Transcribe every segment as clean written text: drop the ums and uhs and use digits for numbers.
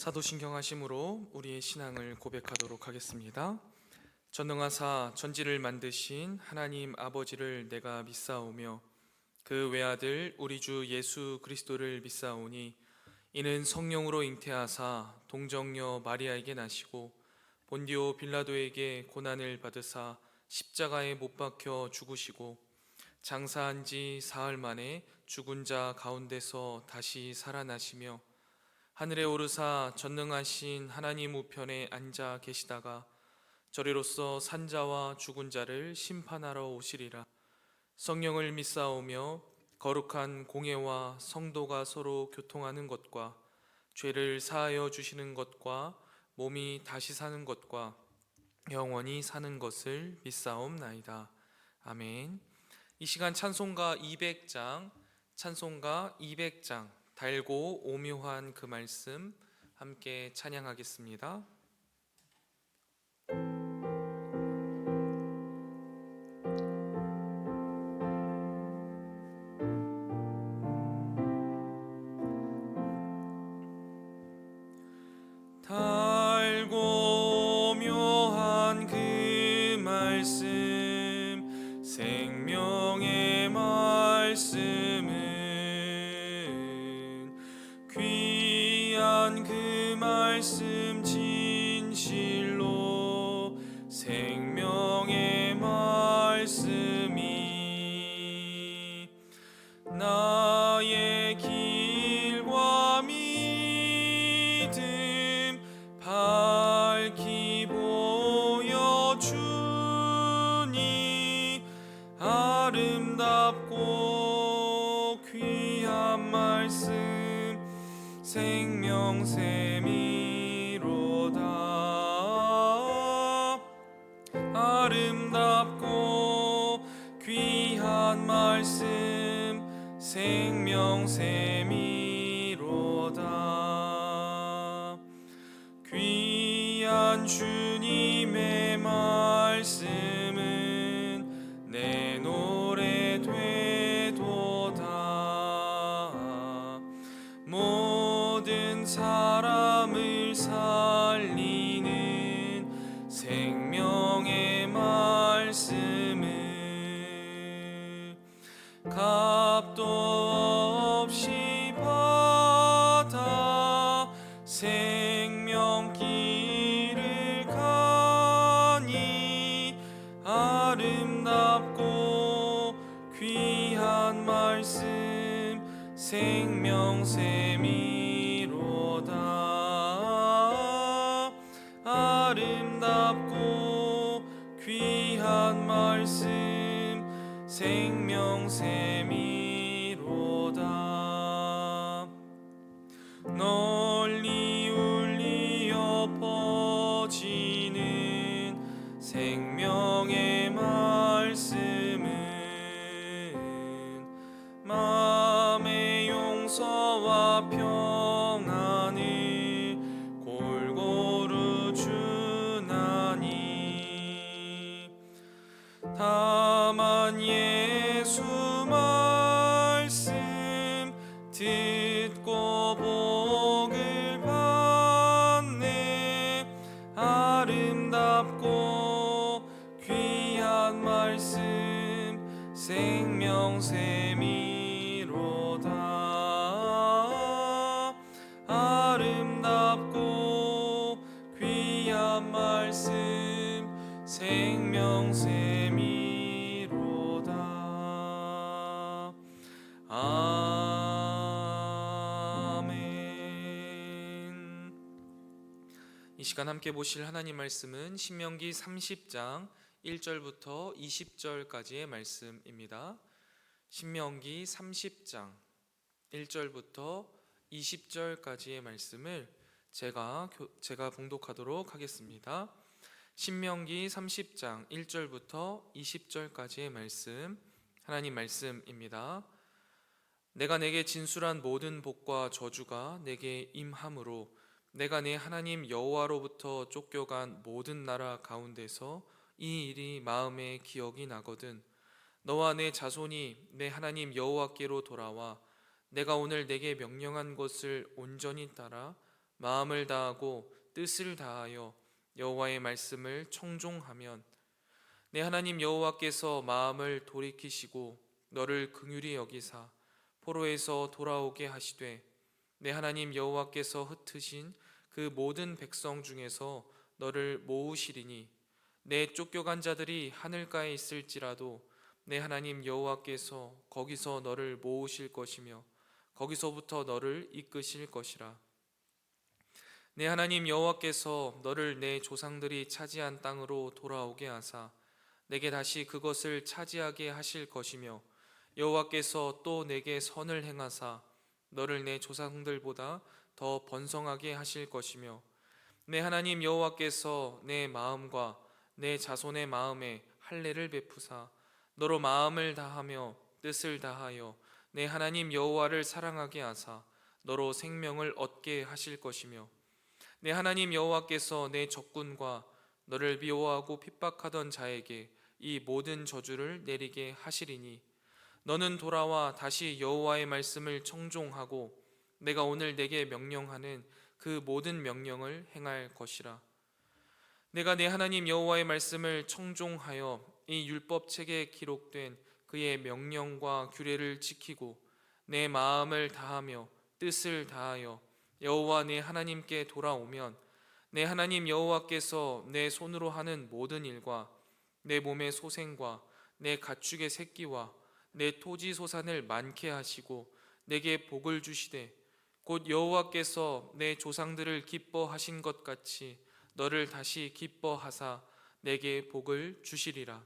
사도신경하심으로 우리의 신앙을 고백하도록 하겠습니다. 전능하사 천지를 만드신 하나님 아버지를 내가 믿사오며 그 외아들 우리 주 예수 그리스도를 믿사오니 이는 성령으로 잉태하사 동정녀 마리아에게 나시고 본디오 빌라도에게 고난을 받으사 십자가에 못 박혀 죽으시고 장사한 지 사흘 만에 죽은 자 가운데서 다시 살아나시며 하늘에 오르사 전능하신 하나님 우편에 앉아 계시다가 저리로서 산자와 죽은 자를 심판하러 오시리라. 성령을 믿사오며 거룩한 공예와 성도가 서로 교통하는 것과 죄를 사하여 주시는 것과 몸이 다시 사는 것과 영원히 사는 것을 믿사옵나이다. 아멘. 이 시간 찬송가 200장 달고 오묘한 그 말씀 함께 찬양하겠습니다. 달고 오묘한 그 말씀, 생명의 말씀은 귀한 그 말씀 진실로 생명의 말씀이 나의 길과 믿음 밝히 보여주니 아름답고 귀한 말씀 생명샘이로다. 아름답고 귀한 말씀 생명샘이로다. 귀한 주님의 말씀은 내 노래 되도다. 모든 사람을 살리는 생명의 말씀은 값도 없이 받아 생명길을 가니 아름답고 귀한 말씀 생명샘이로다. 아름답고 귀한 말씀 생명샘이로다. 널리 울리어 퍼지는 생명의 말씀은 마음의 용서와 평안을 골고루 주나니 다만 예수 말씀 듣고 복을 받네. 아름답고 귀한 말씀 생명샘이로다. 아름답고 귀한 말씀 생명샘이로다. 아멘. 이 시간 함께 보실 하나님 말씀은 신명기 30장 1절부터 20절까지의 말씀입니다. 신명기 30장 1절부터 20절까지의 말씀을 제가 봉독하도록 하겠습니다. 신명기 30장 1절부터 20절까지의 말씀, 하나님 말씀입니다. 내가 내게 진술한 모든 복과 저주가 내게 임함으로 내가 내 하나님 여호와로부터 쫓겨간 모든 나라 가운데서 이 일이 마음에 기억이 나거든. 너와 내 자손이 내 하나님 여호와께로 돌아와 내가 오늘 내게 명령한 것을 온전히 따라 마음을 다하고 뜻을 다하여 여호와의 말씀을 청종하면 내 하나님 여호와께서 마음을 돌이키시고 너를 긍휼히 여기사 포로에서 돌아오게 하시되 내 하나님 여호와께서 흩으신 그 모든 백성 중에서 너를 모으시리니 내 쫓겨간 자들이 하늘가에 있을지라도 내 하나님 여호와께서 거기서 너를 모으실 것이며 거기서부터 너를 이끄실 것이라. 내 하나님 여호와께서 너를 내 조상들이 차지한 땅으로 돌아오게 하사 내게 다시 그것을 차지하게 하실 것이며 여호와께서 또 내게 선을 행하사 너를 내 조상들보다 더 번성하게 하실 것이며 내 하나님 여호와께서 내 마음과 내 자손의 마음에 할례를 베푸사 너로 마음을 다하며 뜻을 다하여 내 하나님 여호와를 사랑하게 하사 너로 생명을 얻게 하실 것이며 내 하나님 여호와께서 내 적군과 너를 미워하고 핍박하던 자에게 이 모든 저주를 내리게 하시리니 너는 돌아와 다시 여호와의 말씀을 청종하고 내가 오늘 내게 명령하는 그 모든 명령을 행할 것이라. 내가 내 하나님 여호와의 말씀을 청종하여 이 율법 책에 기록된 그의 명령과 규례를 지키고 내 마음을 다하며 뜻을 다하여 여호와 내 하나님께 돌아오면 내 하나님 여호와께서 내 손으로 하는 모든 일과 내 몸의 소생과 내 가축의 새끼와 내 토지 소산을 많게 하시고 내게 복을 주시되 곧 여호와께서 내 조상들을 기뻐하신 것 같이 너를 다시 기뻐하사 내게 복을 주시리라.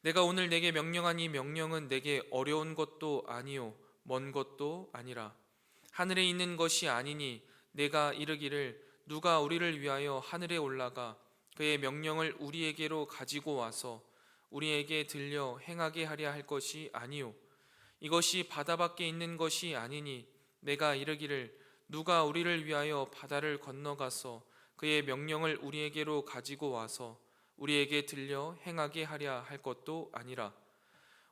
내가 오늘 내게 명령한 이 명령은 내게 어려운 것도 아니요 먼 것도 아니라 하늘에 있는 것이 아니니 내가 이르기를 누가 우리를 위하여 하늘에 올라가 그의 명령을 우리에게로 가지고 와서 우리에게 들려 행하게 하려 할 것이 아니요 이것이 바다 밖에 있는 것이 아니니 내가 이르기를 누가 우리를 위하여 바다를 건너가서 그의 명령을 우리에게로 가지고 와서 우리에게 들려 행하게 하려 할 것도 아니라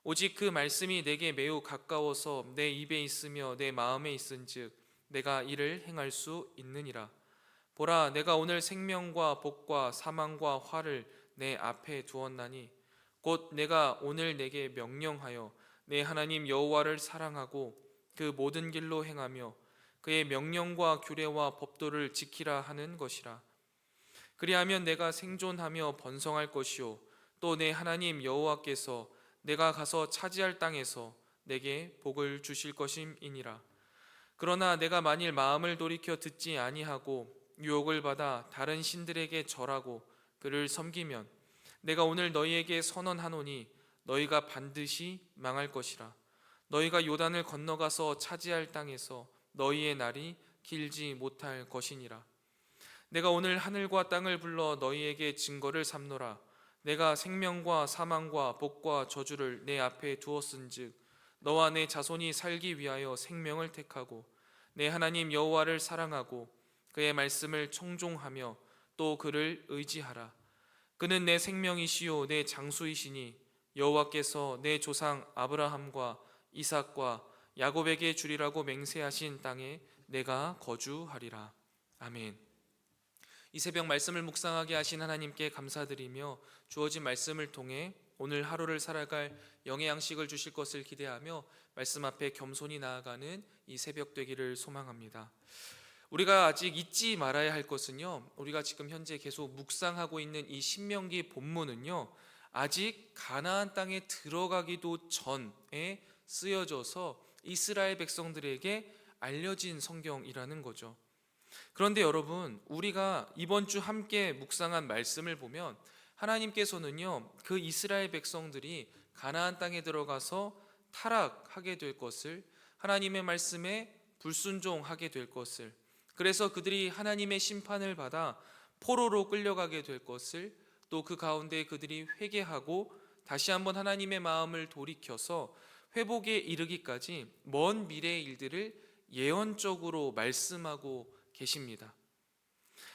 오직 그 말씀이 내게 매우 가까워서 내 입에 있으며 내 마음에 있은즉 내가 이를 행할 수 있느니라. 보라, 내가 오늘 생명과 복과 사망과 화를 내 앞에 두었나니 곧 내가 오늘 내게 명령하여 내 하나님 여호와를 사랑하고 그 모든 길로 행하며 그의 명령과 규례와 법도를 지키라 하는 것이라. 그리하면 내가 생존하며 번성할 것이요 또 내 하나님 여호와께서 내가 가서 차지할 땅에서 내게 복을 주실 것임이니라. 그러나 내가 만일 마음을 돌이켜 듣지 아니하고 유혹을 받아 다른 신들에게 절하고 그를 섬기면 내가 오늘 너희에게 선언하노니 너희가 반드시 망할 것이라. 너희가 요단을 건너가서 차지할 땅에서 너희의 날이 길지 못할 것이니라. 내가 오늘 하늘과 땅을 불러 너희에게 증거를 삼노라. 내가 생명과 사망과 복과 저주를 내 앞에 두었은즉 너와 내 자손이 살기 위하여 생명을 택하고 내 하나님 여호와를 사랑하고 그의 말씀을 청종하며 또 그를 의지하라. 그는 내 생명이시요 내 장수이시니 여호와께서 내 조상 아브라함과 이삭과 야곱에게 주리라고 맹세하신 땅에 내가 거주하리라. 아멘. 이 새벽 말씀을 묵상하게 하신 하나님께 감사드리며 주어진 말씀을 통해 오늘 하루를 살아갈 영의 양식을 주실 것을 기대하며 말씀 앞에 겸손히 나아가는 이 새벽 되기를 소망합니다. 우리가 아직 잊지 말아야 할 것은요, 우리가 지금 현재 계속 묵상하고 있는 이 신명기 본문은요, 아직 가나안 땅에 들어가기도 전에 쓰여져서 이스라엘 백성들에게 알려진 성경이라는 거죠. 그런데 여러분, 우리가 이번 주 함께 묵상한 말씀을 보면 하나님께서는요, 그 이스라엘 백성들이 가나안 땅에 들어가서 타락하게 될 것을, 하나님의 말씀에 불순종하게 될 것을, 그래서 그들이 하나님의 심판을 받아 포로로 끌려가게 될 것을, 또 그 가운데 그들이 회개하고 다시 한번 하나님의 마음을 돌이켜서 회복에 이르기까지 먼 미래의 일들을 예언적으로 말씀하고 계십니다.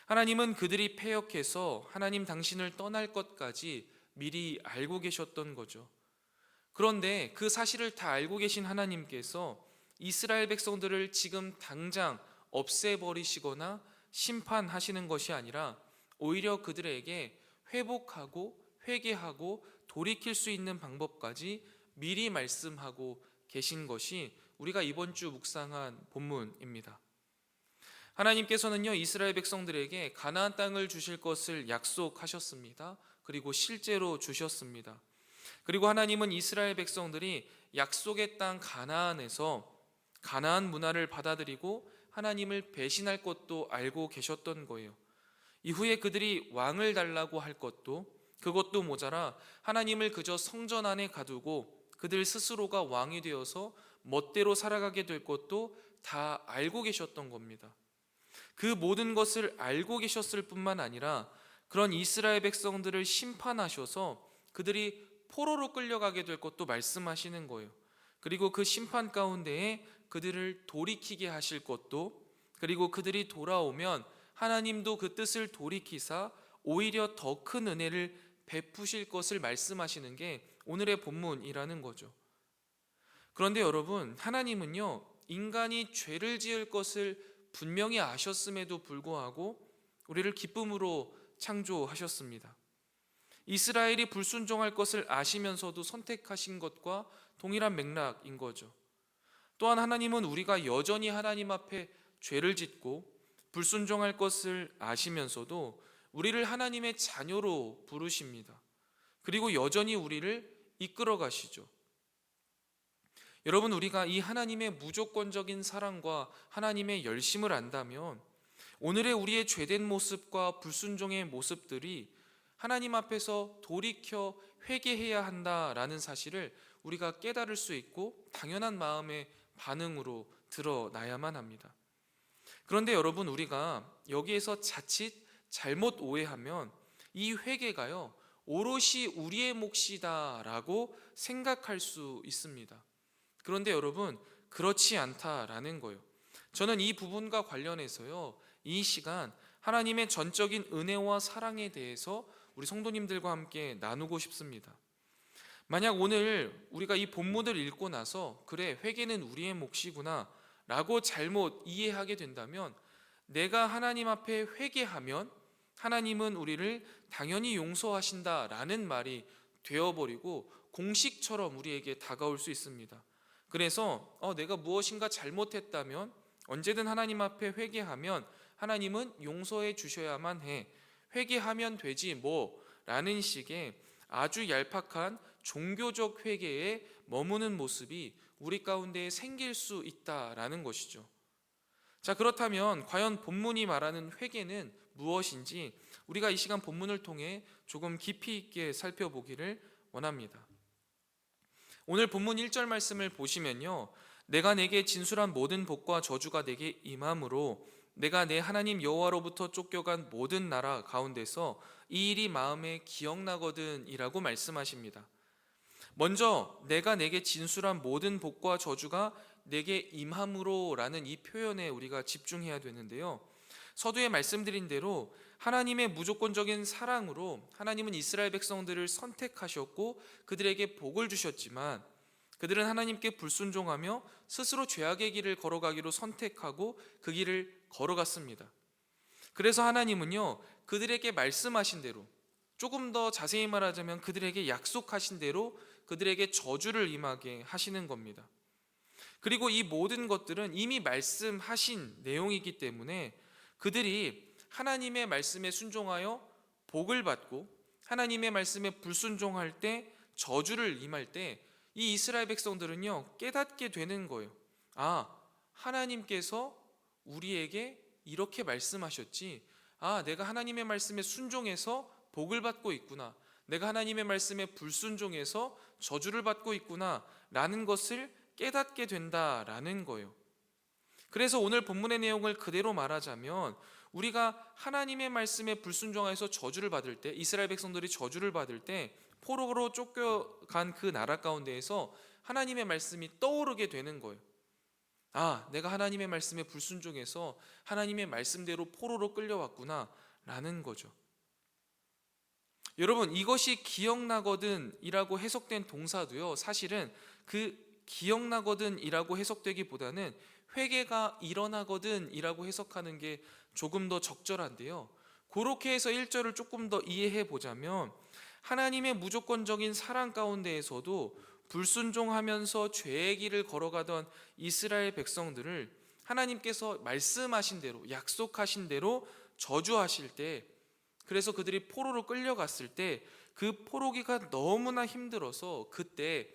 하나님은 그들이 패역해서 하나님 당신을 떠날 것까지 미리 알고 계셨던 거죠. 그런데 그 사실을 다 알고 계신 하나님께서 이스라엘 백성들을 지금 당장 없애버리시거나 심판하시는 것이 아니라 오히려 그들에게 회복하고 회개하고 돌이킬 수 있는 방법까지 미리 말씀하고 계신 것이 우리가 이번 주 묵상한 본문입니다. 하나님께서는요, 이스라엘 백성들에게 가나안 땅을 주실 것을 약속하셨습니다. 그리고 실제로 주셨습니다. 그리고 하나님은 이스라엘 백성들이 약속의 땅 가나안에서 가나안 문화를 받아들이고 하나님을 배신할 것도 알고 계셨던 거예요. 이후에 그들이 왕을 달라고 할 것도 그것도 모자라 하나님을 그저 성전 안에 가두고 그들 스스로가 왕이 되어서 멋대로 살아가게 될 것도 다 알고 계셨던 겁니다. 그 모든 것을 알고 계셨을 뿐만 아니라 그런 이스라엘 백성들을 심판하셔서 그들이 포로로 끌려가게 될 것도 말씀하시는 거예요. 그리고 그 심판 가운데에 그들을 돌이키게 하실 것도, 그리고 그들이 돌아오면 하나님도 그 뜻을 돌이키사 오히려 더 큰 은혜를 베푸실 것을 말씀하시는 게 오늘의 본문이라는 거죠. 그런데 여러분, 하나님은요, 인간이 죄를 지을 것을 분명히 아셨음에도 불구하고 우리를 기쁨으로 창조하셨습니다. 이스라엘이 불순종할 것을 아시면서도 선택하신 것과 동일한 맥락인 거죠. 또한 하나님은 우리가 여전히 하나님 앞에 죄를 짓고 불순종할 것을 아시면서도 우리를 하나님의 자녀로 부르십니다. 그리고 여전히 우리를 이끌어 가시죠. 여러분, 우리가 이 하나님의 무조건적인 사랑과 하나님의 열심을 안다면 오늘의 우리의 죄된 모습과 불순종의 모습들이 하나님 앞에서 돌이켜 회개해야 한다라는 사실을 우리가 깨달을 수 있고 당연한 마음의 반응으로 드러나야만 합니다. 그런데 여러분, 우리가 여기에서 자칫 잘못 오해하면 이 회개가요, 오롯이 우리의 몫이다라고 생각할 수 있습니다. 그런데 여러분, 그렇지 않다라는 거예요. 저는 이 부분과 관련해서요, 이 시간 하나님의 전적인 은혜와 사랑에 대해서 우리 성도님들과 함께 나누고 싶습니다. 만약 오늘 우리가 이 본문을 읽고 나서 그래, 회개는 우리의 몫이구나 라고 잘못 이해하게 된다면, 내가 하나님 앞에 회개하면 하나님은 우리를 당연히 용서하신다라는 말이 되어버리고 공식처럼 우리에게 다가올 수 있습니다. 그래서 내가 무엇인가 잘못했다면 언제든 하나님 앞에 회개하면 하나님은 용서해 주셔야만 해, 회개하면 되지 뭐 라는 식의 아주 얄팍한 종교적 회개에 머무는 모습이 우리 가운데 생길 수 있다라는 것이죠. 자, 그렇다면 과연 본문이 말하는 회개는 무엇인지 우리가 이 시간 본문을 통해 조금 깊이 있게 살펴보기를 원합니다. 오늘 본문 1절 말씀을 보시면요, 내가 내게 진술한 모든 복과 저주가 내게 임함으로 내가 내 하나님 여호와로부터 쫓겨간 모든 나라 가운데서 이 일이 마음에 기억나거든 이라고 말씀하십니다. 먼저 내가 내게 진술한 모든 복과 저주가 내게 임함으로 라는 이 표현에 우리가 집중해야 되는데요, 서두에 말씀드린 대로 하나님의 무조건적인 사랑으로 하나님은 이스라엘 백성들을 선택하셨고 그들에게 복을 주셨지만 그들은 하나님께 불순종하며 스스로 죄악의 길을 걸어가기로 선택하고 그 길을 걸어갔습니다. 그래서 하나님은요, 그들에게 말씀하신 대로, 조금 더 자세히 말하자면 그들에게 약속하신 대로 그들에게 저주를 임하게 하시는 겁니다. 그리고 이 모든 것들은 이미 말씀하신 내용이기 때문에 그들이 하나님의 말씀에 순종하여 복을 받고 하나님의 말씀에 불순종할 때, 저주를 임할 때 이 이스라엘 백성들은요, 깨닫게 되는 거예요. 아, 하나님께서 우리에게 이렇게 말씀하셨지, 아, 내가 하나님의 말씀에 순종해서 복을 받고 있구나, 내가 하나님의 말씀에 불순종해서 저주를 받고 있구나 라는 것을 깨닫게 된다라는 거예요. 그래서 오늘 본문의 내용을 그대로 말하자면 우리가 하나님의 말씀에 불순종해서 저주를 받을 때, 이스라엘 백성들이 저주를 받을 때 포로로 쫓겨간 그 나라 가운데에서 하나님의 말씀이 떠오르게 되는 거예요. 아, 내가 하나님의 말씀에 불순종해서 하나님의 말씀대로 포로로 끌려왔구나 라는 거죠. 여러분, 이것이 기억나거든 이라고 해석된 동사도요, 사실은 그 기억나거든 이라고 해석되기보다는 회개가 일어나거든 이라고 해석하는 게 조금 더 적절한데요. 그렇게 해서 1절을 조금 더 이해해 보자면, 하나님의 무조건적인 사랑 가운데에서도 불순종하면서 죄의 길을 걸어가던 이스라엘 백성들을 하나님께서 말씀하신 대로, 약속하신 대로 저주하실 때, 그래서 그들이 포로로 끌려갔을 때 그 포로기가 너무나 힘들어서 그때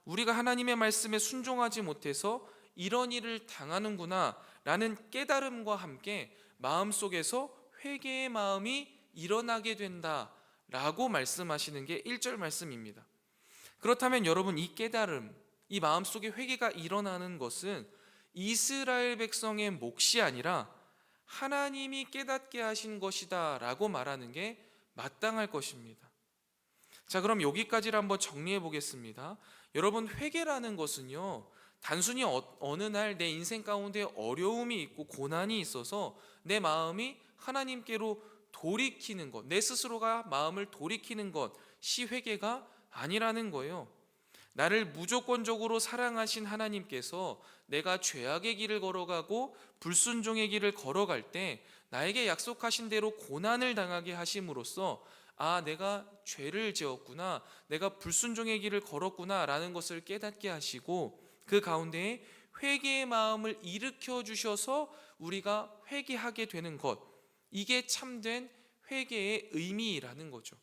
우리가 하나님의 말씀에 순종하지 못해서 이런 일을 당하는구나 라는 깨달음과 함께 마음속에서 회개의 마음이 일어나게 된다 라고 말씀하시는 게 1절 말씀입니다. 그렇다면 여러분, 이 깨달음, 이 마음속에 회개가 일어나는 것은 이스라엘 백성의 몫이 아니라 하나님이 깨닫게 하신 것이다 라고 말하는 게 마땅할 것입니다. 자, 그럼 여기까지를 한번 정리해 보겠습니다. 여러분, 회개라는 것은요, 단순히 어느 날 내 인생 가운데 어려움이 있고 고난이 있어서 내 마음이 하나님께로 돌이키는 것, 내 스스로가 마음을 돌이키는 것이 회개가 아니라는 거예요. 나를 무조건적으로 사랑하신 하나님께서 내가 죄악의 길을 걸어가고 불순종의 길을 걸어갈 때 나에게 약속하신 대로 고난을 당하게 하심으로써 내가 죄를 지었구나, 내가 불순종의 길을 걸었구나 라는 것을 깨닫게 하시고, 그 가운데에 회개의 마음을 일으켜 주셔서 우리가 회개하게 되는 것, 이게 참된 회개의 의미라는 거죠.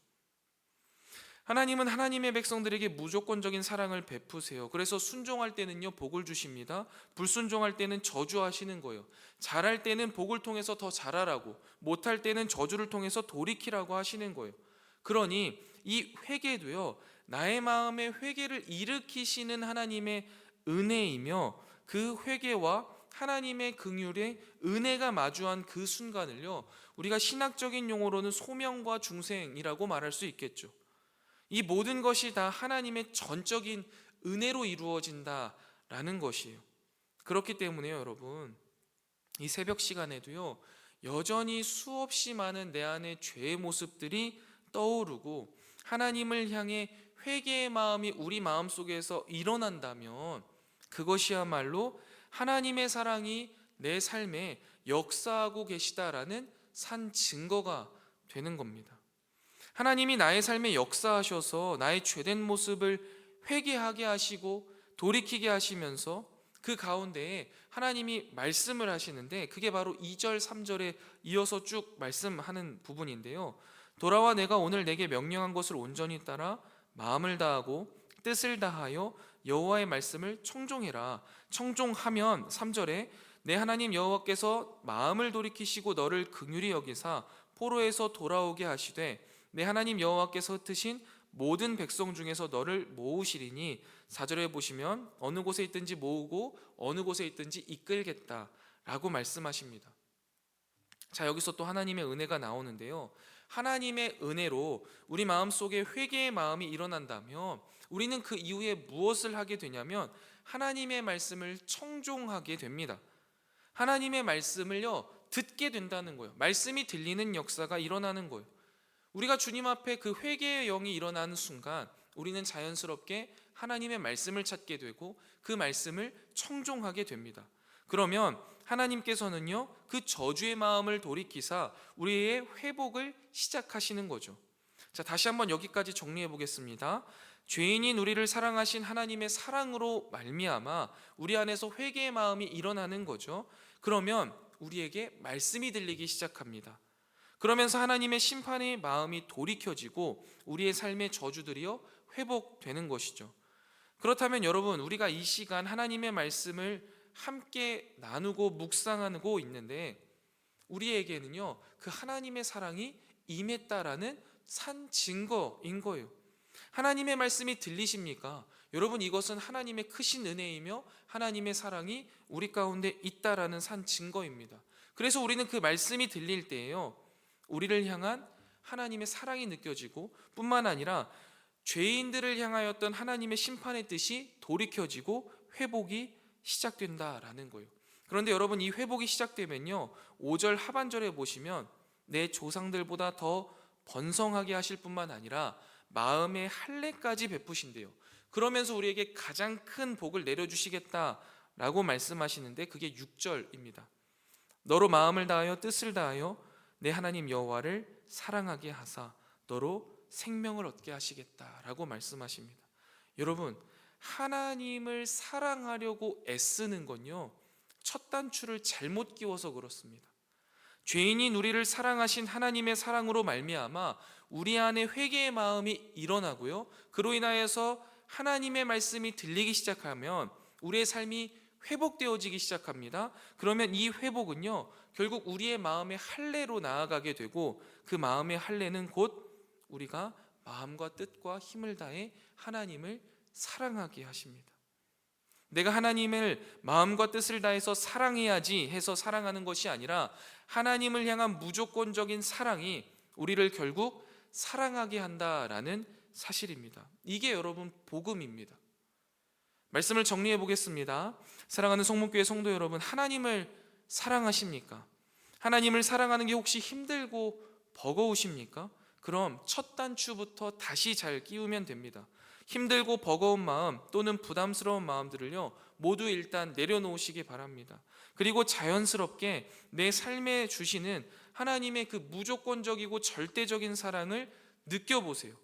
하나님은 하나님의 백성들에게 무조건적인 사랑을 베푸세요. 그래서 순종할 때는요, 복을 주십니다. 불순종할 때는 저주하시는 거예요. 잘할 때는 복을 통해서 더 잘하라고, 못할 때는 저주를 통해서 돌이키라고 하시는 거예요. 그러니 이 회개도요, 나의 마음에 회개를 일으키시는 하나님의 은혜이며, 그 회개와 하나님의 긍휼의 은혜가 마주한 그 순간을요, 우리가 신학적인 용어로는 소명과 중생이라고 말할 수 있겠죠. 이 모든 것이 다 하나님의 전적인 은혜로 이루어진다라는 것이에요. 그렇기 때문에요, 여러분, 이 새벽 시간에도요, 여전히 수없이 많은 내 안의 죄의 모습들이 떠오르고 하나님을 향해 회개의 마음이 우리 마음속에서 일어난다면 그것이야말로 하나님의 사랑이 내 삶에 역사하고 계시다라는 산 증거가 되는 겁니다. 하나님이 나의 삶에 역사하셔서 나의 죄된 모습을 회개하게 하시고 돌이키게 하시면서 그 가운데에 하나님이 말씀을 하시는데, 그게 바로 2절 3절에 이어서 쭉 말씀하는 부분인데요. 돌아와 내가 오늘 내게 명령한 것을 온전히 따라 마음을 다하고 뜻을 다하여 여호와의 말씀을 청종해라. 청종하면 3절에 내 하나님 여호와께서 마음을 돌이키시고 너를 긍휼히 여기사 포로에서 돌아오게 하시되 내 하나님 여호와께서 흩으신 모든 백성 중에서 너를 모으시리니, 4절에 보시면 어느 곳에 있든지 모으고 어느 곳에 있든지 이끌겠다 라고 말씀하십니다. 자, 여기서 또 하나님의 은혜가 나오는데요, 하나님의 은혜로 우리 마음속에 회개의 마음이 일어난다면 우리는 그 이후에 무엇을 하게 되냐면 하나님의 말씀을 청종하게 됩니다. 하나님의 말씀을요, 듣게 된다는 거예요. 말씀이 들리는 역사가 일어나는 거예요. 우리가 주님 앞에 그 회개의 영이 일어나는 순간 우리는 자연스럽게 하나님의 말씀을 찾게 되고 그 말씀을 청종하게 됩니다. 그러면 하나님께서는요, 그 저주의 마음을 돌이키사 우리의 회복을 시작하시는 거죠. 자, 다시 한번 여기까지 정리해 보겠습니다. 죄인인 우리를 사랑하신 하나님의 사랑으로 말미암아 우리 안에서 회개의 마음이 일어나는 거죠. 그러면 우리에게 말씀이 들리기 시작합니다. 그러면서 하나님의 심판의 마음이 돌이켜지고 우리의 삶의 저주들이요, 회복되는 것이죠. 그렇다면 여러분, 우리가 이 시간 하나님의 말씀을 함께 나누고 묵상하고 있는데 우리에게는요, 그 하나님의 사랑이 임했다라는 산 증거인 거예요. 하나님의 말씀이 들리십니까? 여러분, 이것은 하나님의 크신 은혜이며 하나님의 사랑이 우리 가운데 있다라는 산 증거입니다. 그래서 우리는 그 말씀이 들릴 때에요, 우리를 향한 하나님의 사랑이 느껴지고 뿐만 아니라 죄인들을 향하였던 하나님의 심판의 뜻이 돌이켜지고 회복이 시작된다라는 거예요. 그런데 여러분, 이 회복이 시작되면요, 5절 하반절에 보시면 내 조상들보다 더 번성하게 하실 뿐만 아니라 마음의 할례까지 베푸신대요. 그러면서 우리에게 가장 큰 복을 내려주시겠다라고 말씀하시는데 그게 6절입니다. 너로 마음을 다하여 뜻을 다하여 내 하나님 여호와를 사랑하게 하사 너로 생명을 얻게 하시겠다라고 말씀하십니다. 여러분, 하나님을 사랑하려고 애쓰는 건요, 첫 단추를 잘못 끼워서 그렇습니다. 죄인인 우리를 사랑하신 하나님의 사랑으로 말미암아 우리 안에 회개의 마음이 일어나고요, 그로 인하여서 하나님의 말씀이 들리기 시작하면 우리의 삶이 회복되어지기 시작합니다. 그러면 이 회복은요, 결국 우리의 마음의 할례로 나아가게 되고, 그 마음의 할례는 곧 우리가 마음과 뜻과 힘을 다해 하나님을 사랑하게 하십니다. 내가 하나님을 마음과 뜻을 다해서 사랑해야지 해서 사랑하는 것이 아니라 하나님을 향한 무조건적인 사랑이 우리를 결국 사랑하게 한다라는 사실입니다. 이게 여러분 복음입니다. 말씀을 정리해 보겠습니다. 사랑하는 성문교회 성도 여러분, 하나님을 사랑하십니까? 하나님을 사랑하는 게 혹시 힘들고 버거우십니까? 그럼 첫 단추부터 다시 잘 끼우면 됩니다. 힘들고 버거운 마음 또는 부담스러운 마음들을요, 모두 일단 내려놓으시기 바랍니다. 그리고 자연스럽게 내 삶에 주시는 하나님의 그 무조건적이고 절대적인 사랑을 느껴보세요.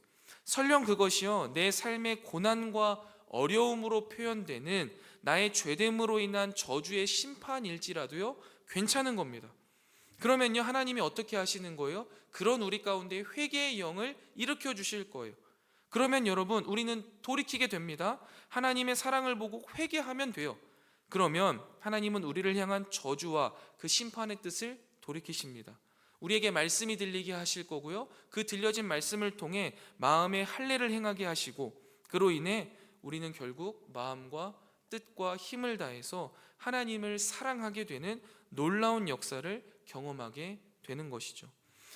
설령 그것이요, 내 삶의 고난과 어려움으로 표현되는 나의 죄됨으로 인한 저주의 심판일지라도요, 괜찮은 겁니다. 그러면요, 하나님이 어떻게 하시는 거예요? 그런 우리 가운데 회개의 영을 일으켜 주실 거예요. 그러면 여러분, 우리는 돌이키게 됩니다. 하나님의 사랑을 보고 회개하면 돼요. 그러면 하나님은 우리를 향한 저주와 그 심판의 뜻을 돌이키십니다. 우리에게 말씀이 들리게 하실 거고요, 그 들려진 말씀을 통해 마음의 할례를 행하게 하시고, 그로 인해 우리는 결국 마음과 뜻과 힘을 다해서 하나님을 사랑하게 되는 놀라운 역사를 경험하게 되는 것이죠.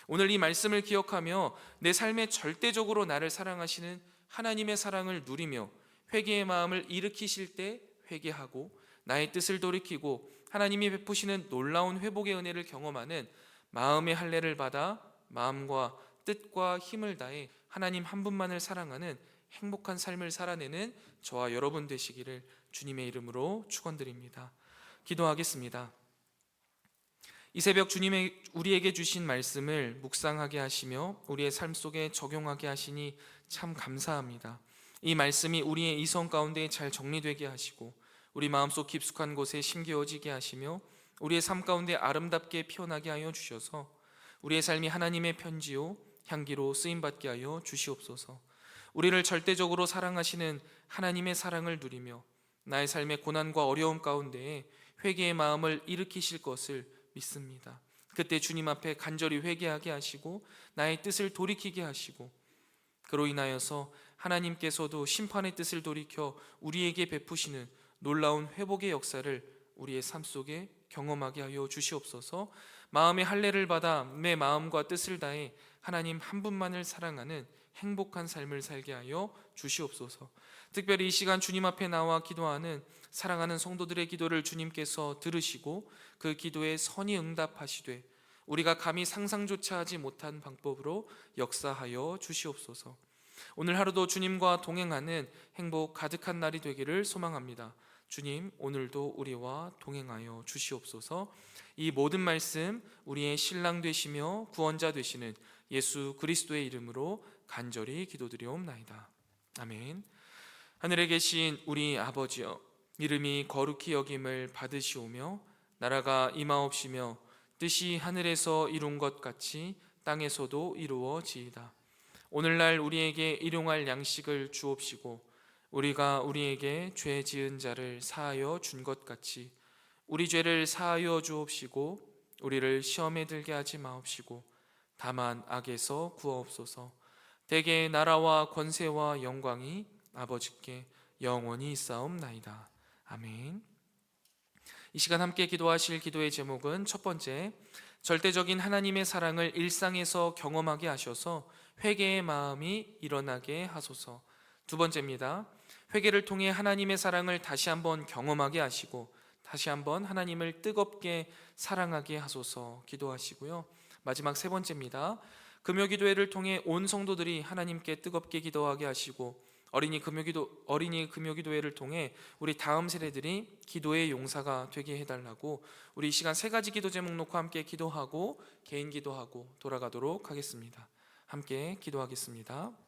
오늘 이 말씀을 기억하며 내 삶에 절대적으로 나를 사랑하시는 하나님의 사랑을 누리며 회개의 마음을 일으키실 때 회개하고, 나의 뜻을 돌이키고 하나님이 베푸시는 놀라운 회복의 은혜를 경험하는 마음의 할례를 받아 마음과 뜻과 힘을 다해 하나님 한 분만을 사랑하는 행복한 삶을 살아내는 저와 여러분 되시기를 주님의 이름으로 축원드립니다. 기도하겠습니다. 이 새벽 주님의 우리에게 주신 말씀을 묵상하게 하시며 우리의 삶 속에 적용하게 하시니 참 감사합니다. 이 말씀이 우리의 이성 가운데 잘 정리되게 하시고 우리 마음속 깊숙한 곳에 심겨지게 하시며 우리의 삶 가운데 아름답게 피어나게 하여 주셔서 우리의 삶이 하나님의 편지요 향기로 쓰임받게 하여 주시옵소서. 우리를 절대적으로 사랑하시는 하나님의 사랑을 누리며 나의 삶의 고난과 어려움 가운데에 회개의 마음을 일으키실 것을 믿습니다. 그때 주님 앞에 간절히 회개하게 하시고 나의 뜻을 돌이키게 하시고, 그로 인하여서 하나님께서도 심판의 뜻을 돌이켜 우리에게 베푸시는 놀라운 회복의 역사를 우리의 삶 속에 경험하게 하여 주시옵소서. 마음의 할례를 받아 내 마음과 뜻을 다해 하나님 한 분만을 사랑하는 행복한 삶을 살게 하여 주시옵소서. 특별히 이 시간 주님 앞에 나와 기도하는 사랑하는 성도들의 기도를 주님께서 들으시고 그 기도에 선히 응답하시되 우리가 감히 상상조차 하지 못한 방법으로 역사하여 주시옵소서. 오늘 하루도 주님과 동행하는 행복 가득한 날이 되기를 소망합니다. 주님, 오늘도 우리와 동행하여 주시옵소서. 이 모든 말씀 우리의 신랑 되시며 구원자 되시는 예수 그리스도의 이름으로 간절히 기도드리옵나이다. 아멘. 하늘에 계신 우리 아버지여, 이름이 거룩히 여김을 받으시오며 나라가 임하옵시며 뜻이 하늘에서 이룬 것 같이 땅에서도 이루어지이다. 오늘날 우리에게 일용할 양식을 주옵시고 우리가 우리에게 죄 지은 자를 사하여 준 것 같이 우리 죄를 사하여 주옵시고 우리를 시험에 들게 하지 마옵시고 다만 악에서 구하옵소서. 대개 나라와 권세와 영광이 아버지께 영원히 있사옵나이다. 아멘. 이 시간 함께 기도하실 기도의 제목은 첫 번째, 절대적인 하나님의 사랑을 일상에서 경험하게 하셔서 회개의 마음이 일어나게 하소서. 두 번째입니다. 회개를 통해 하나님의 사랑을 다시 한번 경험하게 하시고 다시 한번 하나님을 뜨겁게 사랑하게 하소서 기도하시고요. 마지막 세 번째입니다. 금요 기도회를 통해 온 성도들이 하나님께 뜨겁게 기도하게 하시고 어린이 금요기도회를 통해 우리 다음 세대들이 기도의 용사가 되게 해달라고 우리 이 시간 세 가지 기도 제목 놓고 함께 기도하고 개인 기도하고 돌아가도록 하겠습니다. 함께 기도하겠습니다.